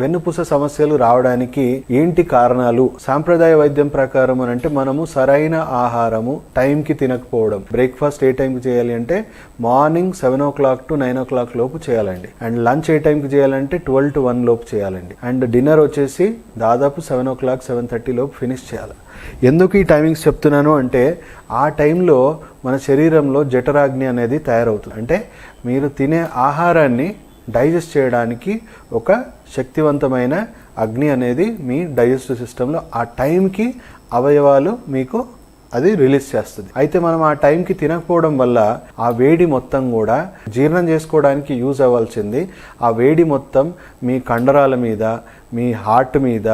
వెన్నుపూస సమస్యలు రావడానికి ఏంటి కారణాలు? సాంప్రదాయ వైద్యం ప్రకారం అంటే మనము సరైన ఆహారము టైంకి తినకపోవడం. బ్రేక్ఫాస్ట్ ఏ టైంకి చేయాలి అంటే మార్నింగ్ 7 o'clock to 9 o'clock లోపు చేయాలండి. అండ్ లంచ్ ఏ టైంకి చేయాలంటే 12 to 1 లోపు చేయాలండి. అండ్ డిన్నర్ వచ్చేసి దాదాపు 7 o'clock 7:30 లోపు ఫినిష్ చేయాలి. ఎందుకు ఈ టైమింగ్స్ చెప్తున్నాను అంటే ఆ టైంలో మన శరీరంలో జఠరాగ్ని అనేది తయారవుతుంది. అంటే మీరు తినే ఆహారాన్ని డైజెస్ట్ చేయడానికి ఒక శక్తివంతమైన అగ్ని అనేది మీ డైజెస్టివ్ సిస్టంలో ఆ టైంకి అవయవాలు మీకు అది రిలీజ్ చేస్తుంది. అయితే మనం ఆ టైంకి తినకపోవడం వల్ల ఆ వేడి మొత్తం కూడా జీర్ణం చేసుకోవడానికి యూజ్ అవ్వాల్సింది ఆ వేడి మొత్తం మీ కండరాల మీద, మీ హార్ట్ మీద,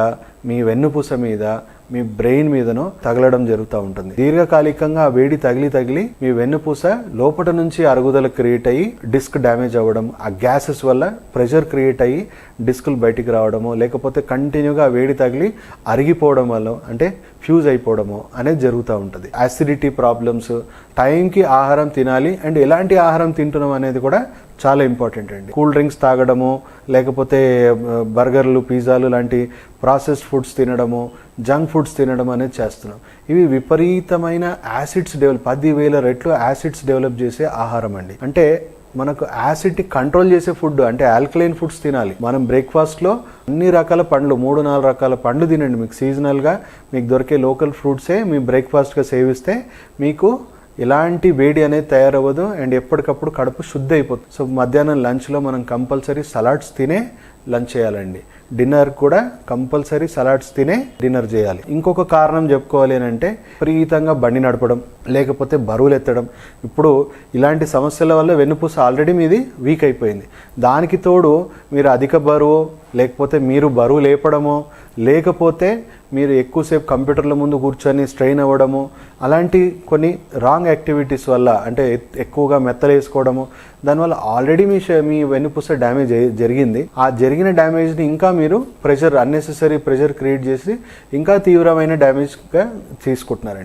మీ వెన్నుపూస మీద, మీ బ్రెయిన్ మీదనో తగలడం జరుగుతూ ఉంటుంది. దీర్ఘకాలికంగా ఆ వేడి తగిలి మీ వెన్నుపూస లోపల నుంచి అరుగుదల క్రియేట్ అయ్యి డిస్క్ డ్యామేజ్ అవ్వడం, ఆ గ్యాసెస్ వల్ల ప్రెషర్ క్రియేట్ అయ్యి డిస్కులు బయటికి రావడము, లేకపోతే కంటిన్యూగా ఆ వేడి తగిలి అరిగిపోవడం వల్ల అంటే ఫ్యూజ్ అయిపోవడము అనేది జరుగుతూ ఉంటుంది. యాసిడిటీ ప్రాబ్లమ్స్, టైంకి ఆహారం తినాలి అండ్ ఎలాంటి ఆహారం తింటున్నాం అనేది కూడా చాలా ఇంపార్టెంట్ అండి. కూల్ డ్రింక్స్ తాగడము, లేకపోతే బర్గర్లు, పిజ్జాలు లాంటి ప్రాసెస్డ్ ఫుడ్స్ తినడము, జంక్ ఫుడ్స్ తినడం అనేది చేస్తున్నాం. ఇవి విపరీతమైన యాసిడ్స్ 10,000 రెట్లు యాసిడ్స్ డెవలప్ చేసే ఆహారం అండి. అంటే మనకు యాసిడ్ని కంట్రోల్ చేసే ఫుడ్ అంటే ఆల్కలైన్ ఫుడ్స్ తినాలి. మనం బ్రేక్ఫాస్ట్లో అన్ని రకాల పండ్లు, 3-4 రకాల పండ్లు తినండి. మీకు సీజనల్గా మీకు దొరికే లోకల్ ఫ్రూట్సే మీ బ్రేక్ఫాస్ట్గా సేవిస్తే మీకు ఎలాంటి వేడి అనేది తయారవ్వదు అండ్ ఎప్పటికప్పుడు కడుపు శుద్ధి అయిపోతుంది. సో మధ్యాహ్నం లంచ్లో మనం కంపల్సరీ సలాడ్స్ తినే లంచ్ చేయాలండి. డిన్నర్ కూడా కంపల్సరీ సలాడ్స్ తినే డిన్నర్ చేయాలి. ఇంకొక కారణం చెప్పుకోవాలి అని అంటే విపరీతంగా బండి నడపడం, లేకపోతే బరువులు ఎత్తడం. ఇప్పుడు ఇలాంటి సమస్యల వల్ల వెన్నుపూస ఆల్రెడీ మీది వీక్ అయిపోయింది. దానికి తోడు మీరు అధిక బరువు, లేకపోతే మీరు బరువు లేపడమో, లేకపోతే మీరు ఎక్కువసేపు కంప్యూటర్ల ముందు కూర్చొని స్ట్రెయిన్ అవ్వడము, అలాంటి కొన్ని రాంగ్ యాక్టివిటీస్ వల్ల అంటే ఎక్కువగా మెత్తలు వేసుకోవడము, దానివల్ల ఆల్రెడీ మీ వెన్నుపూస డ్యామేజ్ జరిగింది. ఆ జరిగిన డ్యామేజ్ని ఇంకా మీరు అన్నెసెసరీ ప్రెషర్ క్రియేట్ చేసి ఇంకా తీవ్రమైన డ్యామేజ్గా తీసుకుంటున్నారండి.